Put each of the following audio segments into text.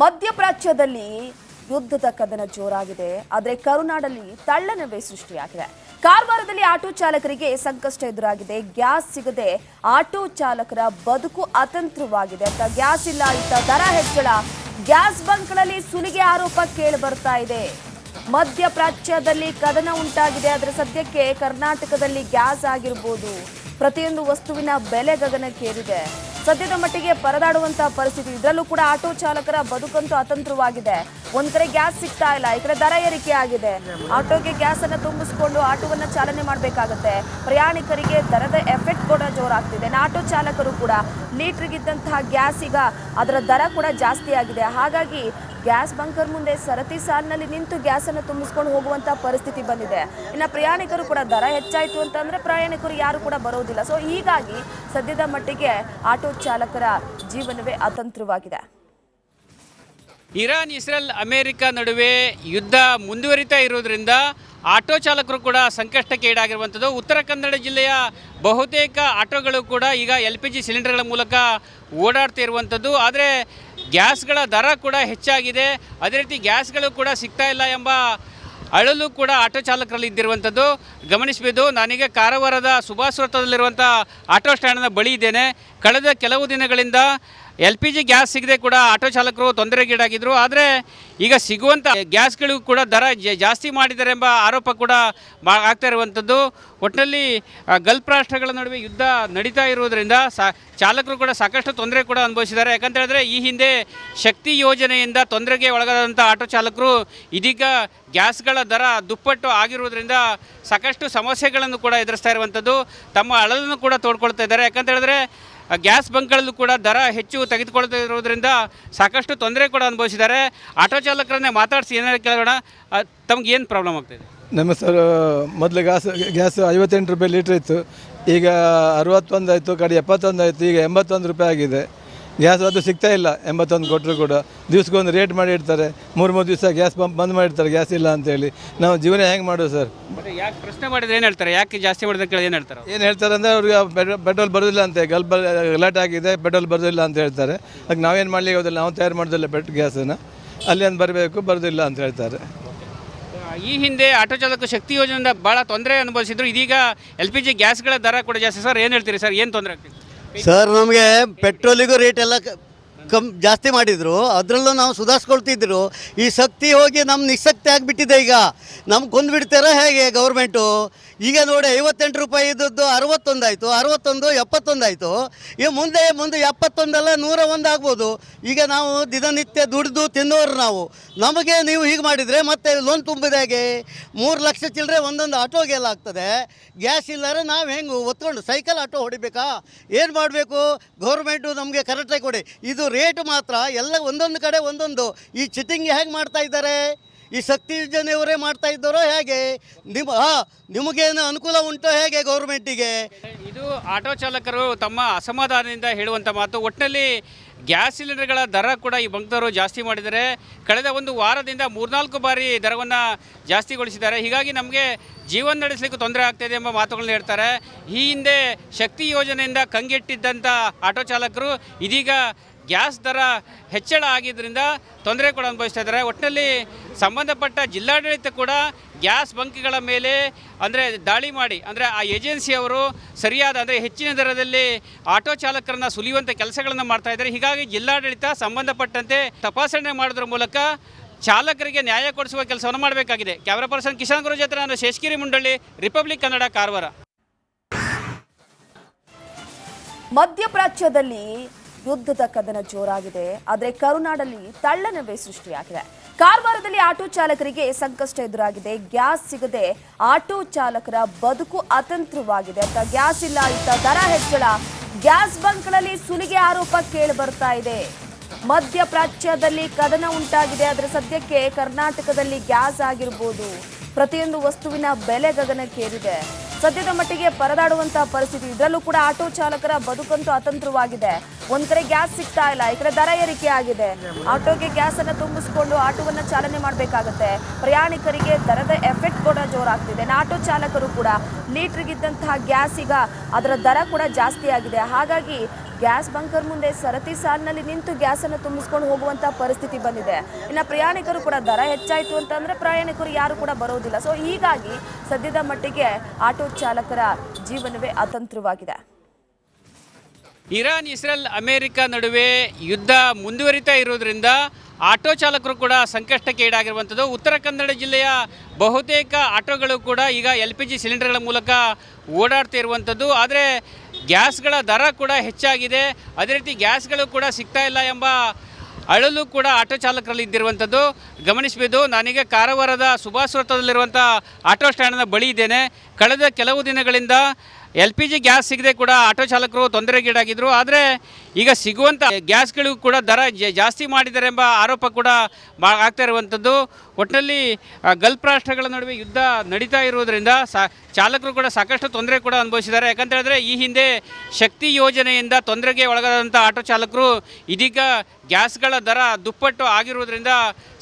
ಮಧ್ಯಪ್ರಾಚ್ಯದಲ್ಲಿ ಯುದ್ಧದ ಕದನ ಜೋರಾಗಿದೆ. ಆದರೆ ಕರುನಾಡಲ್ಲಿ ತಳ್ಳನವೇ ಸೃಷ್ಟಿಯಾಗಿದೆ. ಕಾರವಾರದಲ್ಲಿ ಆಟೋ ಚಾಲಕರಿಗೆ ಸಂಕಷ್ಟ ಎದುರಾಗಿದೆ. ಗ್ಯಾಸ್ ಸಿಗದೆ ಆಟೋ ಚಾಲಕರ ಬದುಕು ಅತಂತ್ರವಾಗಿದೆ. ಗ್ಯಾಸ್ ಇಲ್ಲ, ಇತ್ತ ದರ ಹೆಚ್ಚಳ, ಗ್ಯಾಸ್ ಬಂಕ್ಗಳಲ್ಲಿ ಸುಲಿಗೆ ಆರೋಪ ಕೇಳಿ ಬರ್ತಾ ಇದೆ. ಮಧ್ಯಪ್ರಾಚ್ಯದಲ್ಲಿ ಕದನ ಉಂಟಾಗಿದೆ. ಆದರೆ ಸದ್ಯಕ್ಕೆ ಕರ್ನಾಟಕದಲ್ಲಿ ಗ್ಯಾಸ್ ಆಗಿರಬಹುದು, ಪ್ರತಿಯೊಂದು ವಸ್ತುವಿನ ಬೆಲೆ ಗಗನಕ್ಕೇರಿದೆ. ಸದ್ಯದ ಮಟ್ಟಿಗೆ ಪರದಾಡುವಂತಹ ಪರಿಸ್ಥಿತಿ. ಇದರಲ್ಲೂ ಕೂಡ ಆಟೋ ಚಾಲಕರ ಬದುಕಂತೂ ಅತಂತ್ರವಾಗಿದೆ. ಒಂದ್ ಕಡೆ ಗ್ಯಾಸ್ ಸಿಗ್ತಾ ಇಲ್ಲ, ಈ ಕಡೆ ದರ ಏರಿಕೆ ಆಗಿದೆ. ಆಟೋಗೆ ಗ್ಯಾಸ್ ಅನ್ನ ತುಂಬಿಸ್ಕೊಂಡು ಆಟೋವನ್ನ ಚಾಲನೆ ಮಾಡಬೇಕಾಗುತ್ತೆ. ಪ್ರಯಾಣಿಕರಿಗೆ ದರದ ಎಫೆಕ್ಟ್ ಕೂಡ ಜೋರಾಗ್ತಿದೆ. ಆಟೋ ಚಾಲಕರು ಕೂಡ ಲೀಟರ್ಗಿದ್ದಂತಹ ಗ್ಯಾಸ್ ಈಗ ಅದರ ದರ ಕೂಡ ಜಾಸ್ತಿ ಆಗಿದೆ. ಹಾಗಾಗಿ ಗ್ಯಾಸ್ ಬಂಕರ್ ಮುಂದೆ ಸರತಿ ಸಾಲಿನಲ್ಲಿ ನಿಂತು ಗ್ಯಾಸ್ ಅನ್ನು ತುಂಬಿಸ್ಕೊಂಡು ಹೋಗುವಂತಹ ಪರಿಸ್ಥಿತಿ ಬಂದಿದೆ. ಇನ್ನು ಪ್ರಯಾಣಿಕರು ಕೂಡ ದರ ಹೆಚ್ಚಾಯಿತು ಅಂತಂದ್ರೆ ಪ್ರಯಾಣಿಕರು ಯಾರು ಕೂಡ ಬರೋದಿಲ್ಲ. ಸೊ ಹೀಗಾಗಿ ಸದ್ಯದ ಮಟ್ಟಿಗೆ ಆಟೋ ಚಾಲಕರ ಜೀವನವೇ ಅತಂತ್ರವಾಗಿದೆ. ಇರಾನ್, ಇಸ್ರೇಲ್, ಅಮೆರಿಕ ನಡುವೆ ಯುದ್ಧ ಮುಂದುವರಿತಾ ಇರೋದ್ರಿಂದ ಆಟೋ ಚಾಲಕರು ಕೂಡ ಸಂಕಷ್ಟಕ್ಕೆ ಈಡಾಗಿರುವಂಥದ್ದು. ಉತ್ತರ ಕನ್ನಡ ಜಿಲ್ಲೆಯ ಬಹುತೇಕ ಆಟೋಗಳು ಕೂಡ ಈಗ LPG ಸಿಲಿಂಡರ್ಗಳ ಮೂಲಕ ಓಡಾಡ್ತಾ ಇರುವಂಥದ್ದು. ಆದರೆ ಗ್ಯಾಸ್ಗಳ ದರ ಕೂಡ ಹೆಚ್ಚಾಗಿದೆ. ಅದೇ ರೀತಿ ಗ್ಯಾಸ್ಗಳು ಕೂಡ ಸಿಗ್ತಾ ಇಲ್ಲ ಎಂಬ ಅಳಲು ಕೂಡ ಆಟೋ ಚಾಲಕರಲ್ಲಿ ಇದ್ದಿರುವಂಥದ್ದು ಗಮನಿಸಬಹುದು. ನಾನೀಗ ಕಾರವಾರದ ಸುಭಾಷ್ ವೃತ್ತದಲ್ಲಿರುವಂಥ ಆಟೋ ಸ್ಟ್ಯಾಂಡ್ನ ಬಳಿ ಇದ್ದೇನೆ. ಕಳೆದ ಕೆಲವು ದಿನಗಳಿಂದ LPG ಗ್ಯಾಸ್ ಸಿಗದೆ ಕೂಡ ಆಟೋ ಚಾಲಕರು ತೊಂದರೆಗೀಡಾಗಿದ್ದರು. ಆದರೆ ಈಗ ಸಿಗುವಂಥ ಗ್ಯಾಸ್ಗಳಿಗೂ ಕೂಡ ದರ ಜಾಸ್ತಿ ಮಾಡಿದ್ದಾರೆ ಎಂಬ ಆರೋಪ ಕೂಡ ಆಗ್ತಾ ಇರುವಂಥದ್ದು. ಒಟ್ಟಿನಲ್ಲಿ ಗಲ್ಫ್ ರಾಷ್ಟ್ರಗಳ ನಡುವೆ ಯುದ್ಧ ನಡೀತಾ ಇರುವುದರಿಂದ ಚಾಲಕರು ಕೂಡ ಸಾಕಷ್ಟು ತೊಂದರೆ ಕೂಡ ಅನುಭವಿಸಿದ್ದಾರೆ. ಯಾಕಂತ ಹೇಳಿದ್ರೆ ಈ ಹಿಂದೆ ಶಕ್ತಿ ಯೋಜನೆಯಿಂದ ತೊಂದರೆಗೆ ಒಳಗಾದಂಥ ಆಟೋ ಚಾಲಕರು ಇದೀಗ ಗ್ಯಾಸ್ಗಳ ದರ ದುಪ್ಪಟ್ಟು ಆಗಿರುವುದರಿಂದ ಸಾಕಷ್ಟು ಸಮಸ್ಯೆಗಳನ್ನು ಕೂಡ ಎದುರಿಸ್ತಾ ಇರುವಂಥದ್ದು. ತಮ್ಮ ಅಳಲನ್ನು ಕೂಡ ತೋಡ್ಕೊಳ್ತಾ ಇದ್ದಾರೆ. ಯಾಕಂತ ಹೇಳಿದ್ರೆ ಗ್ಯಾಸ್ ಬಂಕ್ಗಳಲ್ಲೂ ಕೂಡ ದರ ಹೆಚ್ಚು ತೆಗೆದುಕೊಳ್ತಾ ಇರೋದ್ರಿಂದ ಸಾಕಷ್ಟು ತೊಂದರೆ ಕೂಡ ಅನುಭವಿಸಿದ್ದಾರೆ. ಆಟೋ ಚಾಲಕರನ್ನೇ ಮಾತಾಡಿಸಿ ಏನಾದ್ರು ಕೇಳೋಣ. ತಮ್ಗೆ ಏನು ಪ್ರಾಬ್ಲಮ್ ಆಗ್ತಾಯಿದೆ? ನಮ್ಮ ಸರ್, ಮೊದಲು ಗ್ಯಾಸ್ 58 ರೂಪಾಯಿ ಲೀಟ್ರ್ ಇತ್ತು, ಈಗ 61 ಆಯಿತು, ಕಡೆ 71 ಆಯಿತು, ಈಗ 81 ರೂಪಾಯಿ ಆಗಿದೆ. ಗ್ಯಾಸ್ ಅದು ಸಿಗ್ತಾ ಇಲ್ಲ. 81 ಕೊಟ್ಟರು ಕೂಡ ದಿವ್ಸಕ್ಕೊಂದು ರೇಟ್ ಮಾಡಿ ಇಡ್ತಾರೆ. 3 ದಿವಸ ಗ್ಯಾಸ್ ಪಂಪ್ ಬಂದ್ ಮಾಡಿರ್ತಾರೆ, ಗ್ಯಾಸ್ ಇಲ್ಲ ಅಂತೇಳಿ. ನಾವು ಜೀವನ ಹೆಂಗೆ ಮಾಡೋದು ಸರ್? ಯಾಕೆ ಪ್ರಶ್ನೆ ಮಾಡಿದ್ರೆ ಏನು ಹೇಳ್ತಾರೆ? ಯಾಕೆ ಜಾಸ್ತಿ ಮಾಡಿದ್ರೆ ಕೇಳಿ ಏನು ಹೇಳ್ತಾರೆ? ಏನು ಹೇಳ್ತಾರೆ ಅಂದರೆ ಅವ್ರಿಗೆ ಪೆಟ್ರೋಲ್ ಬರೋದಿಲ್ಲ ಅಂತೆ, ಗಲಾಟೆ ಆಗಿದೆ, ಪೆಟ್ರೋಲ್ ಬರೋದಿಲ್ಲ ಅಂತ ಹೇಳ್ತಾರೆ. ಅದಕ್ಕೆ ನಾವೇನು ಮಾಡಲಿಕ್ಕೆ ಹೋದಿಲ್ಲ, ನಾವು ತಯಾರು ಮಾಡೋದಿಲ್ಲ ಗ್ಯಾಸನ್ನು, ಅಲ್ಲಿ ಒಂದು ಬರಬೇಕು, ಬರೋದಿಲ್ಲ ಅಂತ ಹೇಳ್ತಾರೆ. ಈ ಹಿಂದೆ ಆಟೋ ಚಾಲಕ ಶಕ್ತಿ ಯೋಜನೆಯಿಂದ ಭಾಳ ತೊಂದರೆ ಅನುಭವಿಸಿದ್ರು. ಇದೀಗ LPG ಗ್ಯಾಸ್ಗಳ ದರ ಕೂಡ ಜಾಸ್ತಿ. ಸರ್ ಏನು ಹೇಳ್ತೀರಿ ಸರ್? ಏನು ತೊಂದರೆ ಆಗ್ತಿದೆ ಸರ್? ನಮಗೆ ಪೆಟ್ರೋಲಿಗೂ ರೇಟ್ ಎಲ್ಲ ಜಾಸ್ತಿ ಮಾಡಿದರು, ಅದರಲ್ಲೂ ನಾವು ಸುಧಾರಿಸ್ಕೊಳ್ತಿದ್ರು. ಈ ಶಕ್ತಿ ಹೋಗಿ ನಮ್ಮ ನಿಶಕ್ತಿ ಆಗಿಬಿಟ್ಟಿದೆ. ಈಗ ನಮ್ಗೆ ಕೊಂದುಬಿಡ್ತಾರ ಹೇಗೆ ಗೌರ್ಮೆಂಟು? ಈಗ ನೋಡಿ 58 ರೂಪಾಯಿ ಇದ್ದದ್ದು 61 ಆಯಿತು, 61, 71 ಆಯಿತು. ಈಗ ಮುಂದೆ 71 ಅಲ್ಲ 101 ಆಗ್ಬೋದು. ಈಗ ನಾವು ದಿನನಿತ್ಯ ದುಡಿದು ತಿನ್ನೋರು ನಾವು. ನಮಗೆ ನೀವು ಹೀಗೆ ಮಾಡಿದರೆ ಮತ್ತೆ ಲೋನ್ ತುಂಬಿದ ಹೇಗೆ? 3 ಲಕ್ಷ ಚಿಲ್ಲರೆ ಒಂದೊಂದು ಆಟೋಗೆಲ್ಲ ಆಗ್ತದೆ. ಗ್ಯಾಸ್ ಇಲ್ಲರೆ ನಾವು ಹೆಂಗೆ ಒತ್ಕೊಂಡು ಸೈಕಲ್ ಆಟೋ ಹೊಡಿಬೇಕಾ? ಏನು ಮಾಡಬೇಕು? ಗೌರ್ಮೆಂಟು ನಮಗೆ ಕರೆಕ್ಟಾಗಿ ಕೊಡಿ. ಇದು ರೇಟ್ ಮಾತ್ರ ಎಲ್ಲ ಒಂದೊಂದು ಕಡೆ ಒಂದೊಂದು. ಈ ಚಿಟಿಂಗ್ ಹೇಗೆ ಮಾಡ್ತಾ ಇದ್ದಾರೆ? ಈ ಶಕ್ತಿ ಯೋಜನೆಯವರೇ ಮಾಡ್ತಾ ಇದ್ದಾರೋ ಹೇಗೆ? ನಿಮಗೇನು ಅನುಕೂಲ ಉಂಟೋ ಹೇಗೆ ಗೌರ್ಮೆಂಟಿಗೆ? ಇದು ಆಟೋ ಚಾಲಕರು ತಮ್ಮ ಅಸಮಾಧಾನದಿಂದ ಹೇಳುವಂಥ ಮಾತು. ಒಟ್ಟಿನಲ್ಲಿ ಗ್ಯಾಸ್ ಸಿಲಿಂಡರ್ಗಳ ದರ ಕೂಡ ಈ ಬಂಕ್ದವರು ಜಾಸ್ತಿ ಮಾಡಿದ್ದಾರೆ. ಕಳೆದ ಒಂದು ವಾರದಿಂದ 3-4 ಬಾರಿ ದರವನ್ನು ಜಾಸ್ತಿಗೊಳಿಸಿದ್ದಾರೆ. ಹೀಗಾಗಿ ನಮಗೆ ಜೀವನ ನಡೆಸಲಿಕ್ಕೆ ತೊಂದರೆ ಆಗ್ತಾಯಿದೆ ಎಂಬ ಮಾತುಗಳನ್ನ ಹೇಳ್ತಾರೆ. ಈ ಹಿಂದೆ ಶಕ್ತಿ ಯೋಜನೆಯಿಂದ ಕಂಗೆಟ್ಟಿದ್ದಂಥ ಆಟೋ ಚಾಲಕರು ಇದೀಗ ಗ್ಯಾಸ್ ದರ ಹೆಚ್ಚಳ ಆಗಿದ್ದರಿಂದ ತೊಂದರೆ ಕೂಡ ಅನುಭವಿಸ್ತಾ ಇದ್ದಾರೆ. ಒಟ್ಟಿನಲ್ಲಿ ಸಂಬಂಧಪಟ್ಟ ಜಿಲ್ಲಾಡಳಿತ ಕೂಡ ಗ್ಯಾಸ್ ಬಂಕ್ಗಳ ಮೇಲೆ ಅಂದರೆ ದಾಳಿ ಮಾಡಿ, ಅಂದರೆ ಆ ಏಜೆನ್ಸಿಯವರು ಸರಿಯಾದ ಅಂದರೆ ಹೆಚ್ಚಿನ ದರದಲ್ಲಿ ಆಟೋ ಚಾಲಕರನ್ನು ಸುಲಿಯುವಂಥ ಕೆಲಸಗಳನ್ನು ಮಾಡ್ತಾ ಇದ್ದಾರೆ. ಹೀಗಾಗಿ ಜಿಲ್ಲಾಡಳಿತ ಸಂಬಂಧಪಟ್ಟಂತೆ ತಪಾಸಣೆ ಮಾಡೋದ್ರ ಮೂಲಕ ಚಾಲಕರಿಗೆ ನ್ಯಾಯ ಕೊಡಿಸುವ ಕೆಲಸವನ್ನು ಮಾಡಬೇಕಾಗಿದೆ. ಕ್ಯಾಮರಾ ಪರ್ಸನ್ ಕಿಶನ್ ಗುರು ಜೊತೆ ನಾನು ಶೇಷಗಿರಿ ಮುಂಡಳ್ಳಿ, ರಿಪಬ್ಲಿಕ್ ಕನ್ನಡ, ಕಾರವಾರ. ಮಧ್ಯಪ್ರಾಚ್ಯದಲ್ಲಿ ಯುದ್ಧದ ಕದನ ಜೋರಾಗಿದೆ. ಆದರೆ ಕರುನಾಡಲ್ಲಿ ತಳ್ಳನವೇ ಸೃಷ್ಟಿಯಾಗಿದೆ. ಕಾರವಾರದಲ್ಲಿ ಆಟೋ ಚಾಲಕರಿಗೆ ಸಂಕಷ್ಟ ಎದುರಾಗಿದೆ. ಗ್ಯಾಸ್ ಸಿಗದೆ ಆಟೋ ಚಾಲಕರ ಬದುಕು ಅತಂತ್ರವಾಗಿದೆ. ಗ್ಯಾಸ್ ಇಲ್ಲ, ಇತ್ತ ದರ ಹೆಚ್ಚಳ, ಗ್ಯಾಸ್ ಬಂಕ್ಗಳಲ್ಲಿ ಸುಲಿಗೆ ಆರೋಪ ಕೇಳಿ ಬರ್ತಾ ಇದೆ. ಮಧ್ಯಪ್ರಾಚ್ಯದಲ್ಲಿ ಕದನ ಉಂಟಾಗಿದೆ. ಆದರೆ ಸದ್ಯಕ್ಕೆ ಕರ್ನಾಟಕದಲ್ಲಿ ಗ್ಯಾಸ್ ಆಗಿರಬಹುದು, ಪ್ರತಿಯೊಂದು ವಸ್ತುವಿನ ಬೆಲೆ ಗಗನಕ್ಕೇರಿದೆ. ಸದ್ಯದ ಮಟ್ಟಿಗೆ ಪರದಾಡುವಂತಹ ಪರಿಸ್ಥಿತಿ. ಇದರಲ್ಲೂ ಕೂಡ ಆಟೋ ಚಾಲಕರ ಬದುಕಂತೂ ಅತಂತ್ರವಾಗಿದೆ. ಒಂದ್ ಕಡೆ ಗ್ಯಾಸ್ ಸಿಗ್ತಾ ಇಲ್ಲ, ಈ ಕಡೆ ದರ ಏರಿಕೆ ಆಗಿದೆ. ಆಟೋಗೆ ಗ್ಯಾಸ್ ಅನ್ನ ತುಂಬಿಸ್ಕೊಂಡು ಆಟೋವನ್ನ ಚಾಲನೆ ಮಾಡಬೇಕಾಗುತ್ತೆ. ಪ್ರಯಾಣಿಕರಿಗೆ ದರದ ಎಫೆಕ್ಟ್ ಕೂಡ ಜೋರಾಗ್ತಿದೆ. ಆಟೋ ಚಾಲಕರು ಕೂಡ ಲೀಟರ್ಗಿದ್ದಂತಹ ಗ್ಯಾಸ್ ಈಗ ಅದರ ದರ ಕೂಡ ಜಾಸ್ತಿ ಆಗಿದೆ. ಹಾಗಾಗಿ ಗ್ಯಾಸ್ ಬಂಕರ್ ಮುಂದೆ ಸರತಿ ಸಾಲಿನಲ್ಲಿ ನಿಂತು ಗ್ಯಾಸ್ ಅನ್ನು ತುಂಬಿಸ್ಕೊಂಡು ಹೋಗುವಂತ ಪರಿಸ್ಥಿತಿ ಬಂದಿದೆ. ಇನ್ನು ಪ್ರಯಾಣಿಕರು ಕೂಡ ದರ ಹೆಚ್ಚಾಯಿತು ಅಂತಂದ್ರೆ ಪ್ರಯಾಣಿಕರು ಯಾರು ಕೂಡ ಬರೋದಿಲ್ಲ. ಸೊ ಹೀಗಾಗಿ ಸದ್ಯದ ಮಟ್ಟಿಗೆ ಆಟೋ ಚಾಲಕರ ಜೀವನವೇ ಅತಂತ್ರವಾಗಿದೆ. ಇರಾನ್, ಇಸ್ರೇಲ್, ಅಮೆರಿಕ ನಡುವೆ ಯುದ್ಧ ಮುಂದುವರಿತಾ ಇರೋದ್ರಿಂದ ಆಟೋ ಚಾಲಕರು ಕೂಡ ಸಂಕಷ್ಟಕ್ಕೆ ಈಡಾಗಿರುವಂಥದ್ದು. ಉತ್ತರ ಕನ್ನಡ ಜಿಲ್ಲೆಯ ಬಹುತೇಕ ಆಟೋಗಳು ಕೂಡ ಈಗ LPG ಸಿಲಿಂಡರ್ಗಳ ಮೂಲಕ ಓಡಾಡ್ತಾ ಇರುವಂಥದ್ದು. ಆದರೆ ಗ್ಯಾಸ್ಗಳ ದರ ಕೂಡ ಹೆಚ್ಚಾಗಿದೆ, ಅದೇ ರೀತಿ ಗ್ಯಾಸ್ಗಳು ಕೂಡ ಸಿಗ್ತಾ ಇಲ್ಲ ಎಂಬ ಅಳಲು ಕೂಡ ಆಟೋ ಚಾಲಕರಲ್ಲಿ ಇದ್ದಿರುವಂಥದ್ದು ಗಮನಿಸಬಹುದು. ನಾನೀಗ ಕಾರವಾರದ ಸುಭಾಷ್ ವೃತ್ತದಲ್ಲಿರುವಂಥ ಆಟೋ ಸ್ಟ್ಯಾಂಡ್ನ ಬಳಿ ಇದ್ದೇನೆ. ಕಳೆದ ಕೆಲವು ದಿನಗಳಿಂದ LPG ಗ್ಯಾಸ್ ಸಿಗದೆ ಕೂಡ ಆಟೋ ಚಾಲಕರು ತೊಂದರೆಗೀಡಾಗಿದ್ದರು. ಆದರೆ ಈಗ ಸಿಗುವಂಥ ಗ್ಯಾಸ್ಗಳು ಕೂಡ ದರ ಜಾಸ್ತಿ ಮಾಡಿದ್ದಾರೆ ಎಂಬ ಆರೋಪ ಕೂಡ ಆಗ್ತಾ ಇರುವಂಥದ್ದು. ಒಟ್ಟಿನಲ್ಲಿ ಗಲ್ಫ್ ರಾಷ್ಟ್ರಗಳ ನಡುವೆ ಯುದ್ಧ ನಡೀತಾ ಇರುವುದರಿಂದ ಚಾಲಕರು ಕೂಡ ಸಾಕಷ್ಟು ತೊಂದರೆ ಕೂಡ ಅನುಭವಿಸಿದ್ದಾರೆ. ಯಾಕಂತ ಹೇಳಿದ್ರೆ ಈ ಹಿಂದೆ ಶಕ್ತಿ ಯೋಜನೆಯಿಂದ ತೊಂದರೆಗೆ ಒಳಗಾದಂಥ ಆಟೋ ಚಾಲಕರು ಇದೀಗ ಗ್ಯಾಸ್ಗಳ ದರ ದುಪ್ಪಟ್ಟು ಆಗಿರುವುದರಿಂದ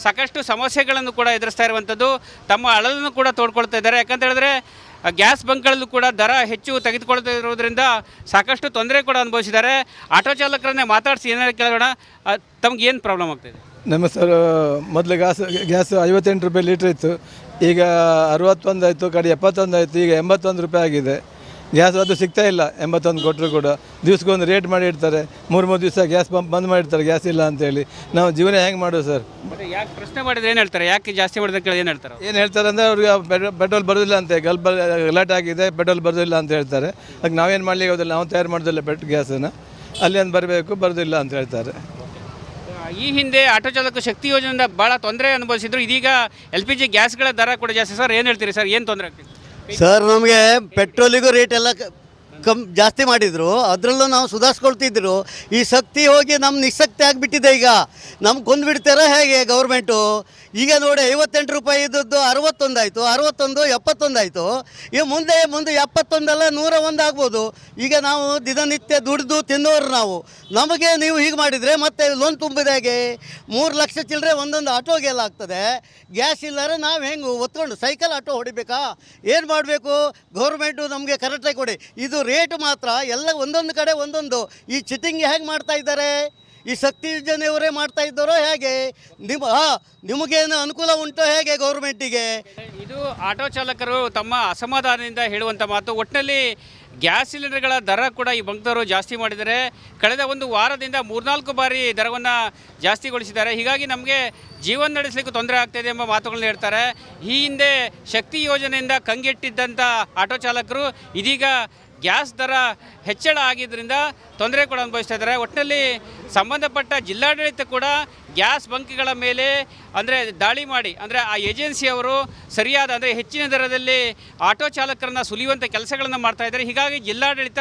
ಸಾಕಷ್ಟು ಸಮಸ್ಯೆಗಳನ್ನು ಕೂಡ ಎದುರಿಸ್ತಾ ಇರುವಂಥದ್ದು. ತಮ್ಮ ಅಳಲನ್ನು ಕೂಡ ತೋಡ್ಕೊಳ್ತಾ ಇದ್ದಾರೆ. ಯಾಕಂತ ಹೇಳಿದ್ರೆ ಗ್ಯಾಸ್ ಬಂಕ್ಗಳಲ್ಲೂ ಕೂಡ ದರ ಹೆಚ್ಚು ತೆಗೆದುಕೊಳ್ತಾ ಇರೋದ್ರಿಂದ ಸಾಕಷ್ಟು ತೊಂದರೆ ಕೂಡ ಅನುಭವಿಸಿದ್ದಾರೆ. ಆಟೋ ಚಾಲಕರನ್ನೇ ಮಾತಾಡಿಸಿ ಏನಾದ್ರು ಕೇಳೋಣ. ತಮ್ಗೆ ಏನು ಪ್ರಾಬ್ಲಮ್ ಆಗ್ತಾಯಿದೆ? ನಮ್ಮ ಸರ್ ಮೊದಲು ಗ್ಯಾಸ್ 58 ರೂಪಾಯಿ ಲೀಟ್ರ್ ಇತ್ತು, ಈಗ 61 ಆಯಿತು, ಕಡೆ 71 ಆಯಿತು, ಈಗ 81 ರೂಪಾಯಿ ಆಗಿದೆ. ಗ್ಯಾಸ್ ಅದು ಸಿಗ್ತಾ ಇಲ್ಲ. 81 ಕೊಟ್ಟರು ಕೂಡ ದಿವ್ಸಕ್ಕೊಂದು ರೇಟ್ ಮಾಡಿ ಇಡ್ತಾರೆ. 3 ದಿವಸ ಗ್ಯಾಸ್ ಪಂಪ್ ಬಂದ್ ಮಾಡಿರ್ತಾರೆ ಗ್ಯಾಸ್ ಇಲ್ಲ ಅಂತೇಳಿ. ನಾವು ಜೀವನ ಹೆಂಗೆ ಮಾಡೋದು ಸರ್? ಯಾಕೆ ಪ್ರಶ್ನೆ ಮಾಡಿದ್ರೆ ಏನು ಹೇಳ್ತಾರೆ? ಯಾಕೆ ಜಾಸ್ತಿ ಮಾಡಿದ್ರೆ ಕೇಳಿ ಏನು ಹೇಳ್ತಾರೆ? ಏನು ಹೇಳ್ತಾರೆ ಅಂದರೆ ಅವ್ರಿಗೆ ಪೆಟ್ರೋಲ್ ಬರೋದಿಲ್ಲ ಅಂತೆ, ಗಲಾಟೆ ಆಗಿದೆ, ಪೆಟ್ರೋಲ್ ಬರೋದಿಲ್ಲ ಅಂತ ಹೇಳ್ತಾರೆ. ಅದಕ್ಕೆ ನಾವೇನು ಮಾಡಲಿಕ್ಕೆ ಹೋಗೋದಿಲ್ಲ, ನಾವು ತಯಾರು ಮಾಡೋದಿಲ್ಲ ಗ್ಯಾಸನ್ನು, ಅಲ್ಲಿ ಒಂದು ಬರಬೇಕು, ಬರೋದಿಲ್ಲ ಅಂತ ಹೇಳ್ತಾರೆ. ಈ ಹಿಂದೆ ಆಟೋ ಚಾಲಕ ಶಕ್ತಿ ಯೋಜನೆಯಿಂದ ಭಾಳ ತೊಂದರೆ ಅನುಭವಿಸಿದ್ರು. ಇದೀಗ LPG ಗ್ಯಾಸ್ಗಳ ದರ ಕೂಡ ಜಾಸ್ತಿ. ಸರ್ ಏನು ಹೇಳ್ತೀರಿ ಸರ್? ಏನು ತೊಂದರೆ ಆಗ್ತಿದೆ ಸರ್? ನಮಗೆ ಪೆಟ್ರೋಲಿಗೂ ರೇಟ್ ಎಲ್ಲ ಜಾಸ್ತಿ ಮಾಡಿದರು, ಅದರಲ್ಲೂ ನಾವು ಸುಧಾರಿಸ್ಕೊಳ್ತಿದ್ರು. ಈ ಶಕ್ತಿ ಹೋಗಿ ನಮ್ಮ ನಿಶಕ್ತಿ ಆಗಿಬಿಟ್ಟಿದೆ. ಈಗ ನಮ್ಗೆ ಕೊಂದು ಬಿಡ್ತಾರ ಹೇಗೆ ಗೌರ್ಮೆಂಟು? ಈಗ ನೋಡಿ 58 ರೂಪಾಯಿ ಇದ್ದದ್ದು 61 ಆಯಿತು, 61 71 ಆಯಿತು. ಈಗ ಮುಂದೆ 71 ಅಲ್ಲ 101 ಆಗ್ಬೋದು. ಈಗ ನಾವು ದಿನನಿತ್ಯ ದುಡಿದು ತಿನ್ನೋರು ನಾವು. ನಮಗೆ ನೀವು ಹೀಗೆ ಮಾಡಿದರೆ ಮತ್ತೆ ಲೋನ್ ತುಂಬಿದ ಹೇಗೆ? 3 ಲಕ್ಷ ಚಿಲ್ಲರೆ ಒಂದೊಂದು ಆಟೋಗೆಲ್ಲ ಆಗ್ತದೆ. ಗ್ಯಾಸ್ ಇಲ್ಲಾರೆ ನಾವು ಹೆಂಗೆ ಒತ್ಕೊಂಡು ಸೈಕಲ್ ಆಟೋ ಹೊಡಿಬೇಕಾ? ಏನು ಮಾಡಬೇಕು? ಗೌರ್ಮೆಂಟು ನಮಗೆ ಕರೆಕ್ಟಾಗಿ ಕೊಡಿ. ಇದು ರೇಟ್ ಮಾತ್ರ ಎಲ್ಲ ಒಂದೊಂದು ಕಡೆ ಒಂದೊಂದು. ಈ ಚಿಟಿಂಗ್ ಹೇಗೆ ಮಾಡ್ತಾ ಇದ್ದಾರೆ? ಈ ಶಕ್ತಿ ಯೋಜನೆಯವರೇ ಮಾಡ್ತಾ ಇದ್ದಾರೋ ಹೇಗೆ? ನಿಮಗೇನು ಅನುಕೂಲ ಉಂಟೋ ಹೇಗೆ ಗೌರ್ಮೆಂಟಿಗೆ? ಇದು ಆಟೋ ಚಾಲಕರು ತಮ್ಮ ಅಸಮಾಧಾನದಿಂದ ಹೇಳುವಂಥ ಮಾತು. ಒಟ್ಟಿನಲ್ಲಿ ಗ್ಯಾಸ್ ಸಿಲಿಂಡರ್ಗಳ ದರ ಕೂಡ ಈ ಬಂಕ್ದವರು ಜಾಸ್ತಿ ಮಾಡಿದ್ದಾರೆ. ಕಳೆದ ಒಂದು ವಾರದಿಂದ 3-4 ಬಾರಿ ದರವನ್ನು ಜಾಸ್ತಿಗೊಳಿಸಿದ್ದಾರೆ. ಹೀಗಾಗಿ ನಮಗೆ ಜೀವನ ನಡೆಸಲಿಕ್ಕೆ ತೊಂದರೆ ಆಗ್ತಾಯಿದೆ ಎಂಬ ಮಾತುಗಳನ್ನ ಹೇಳ್ತಾರೆ. ಈ ಹಿಂದೆ ಶಕ್ತಿ ಯೋಜನೆಯಿಂದ ಕಂಗೆಟ್ಟಿದ್ದಂಥ ಆಟೋ ಚಾಲಕರು ಇದೀಗ ಗ್ಯಾಸ್ ದರ ಹೆಚ್ಚಳ ಆಗಿದ್ದರಿಂದ ತೊಂದರೆ ಕೂಡ ಅನುಭವಿಸ್ತಾ ಇದ್ದಾರೆ. ಒಟ್ಟಿನಲ್ಲಿ ಸಂಬಂಧಪಟ್ಟ ಜಿಲ್ಲಾಡಳಿತ ಕೂಡ ಗ್ಯಾಸ್ ಬಂಕ್ಗಳ ಮೇಲೆ ಅಂದರೆ ದಾಳಿ ಮಾಡಿ, ಅಂದರೆ ಆ ಏಜೆನ್ಸಿಯವರು ಸರಿಯಾದ ಅಂದರೆ ಹೆಚ್ಚಿನ ದರದಲ್ಲಿ ಆಟೋ ಚಾಲಕರನ್ನು ಸುಲಿಯುವಂಥ ಕೆಲಸಗಳನ್ನು ಮಾಡ್ತಾ ಇದ್ದಾರೆ. ಹೀಗಾಗಿ ಜಿಲ್ಲಾಡಳಿತ